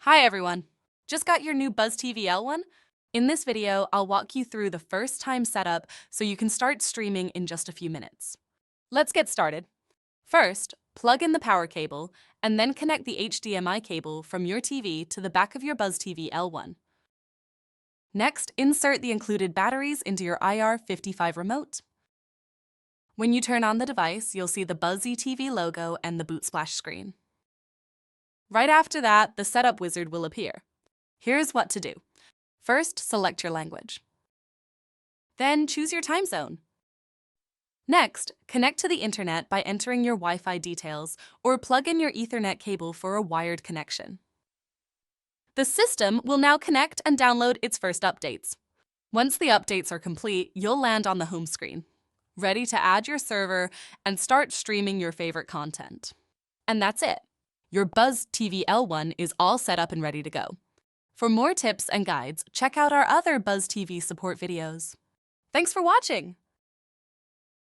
Hi everyone! Just got your new BuzzTV L1? In this video, I'll walk you through the first time setup so you can start streaming in just a few minutes. Let's get started. First, plug in the power cable and then connect the HDMI cable from your TV to the back of your BuzzTV L1. Next, insert the included batteries into your IR55 remote. When you turn on the device, you'll see the BuzzTV logo and the boot splash screen. Right after that, the setup wizard will appear. Here's what to do. First, select your language. Then choose your time zone. Next, connect to the internet by entering your Wi-Fi details or plug in your Ethernet cable for a wired connection. The system will now connect and download its first updates. Once the updates are complete, you'll land on the home screen, ready to add your server and start streaming your favorite content. And that's it. Your BuzzTV L1 is all set up and ready to go. For more tips and guides, check out our other BuzzTV support videos. Thanks for watching!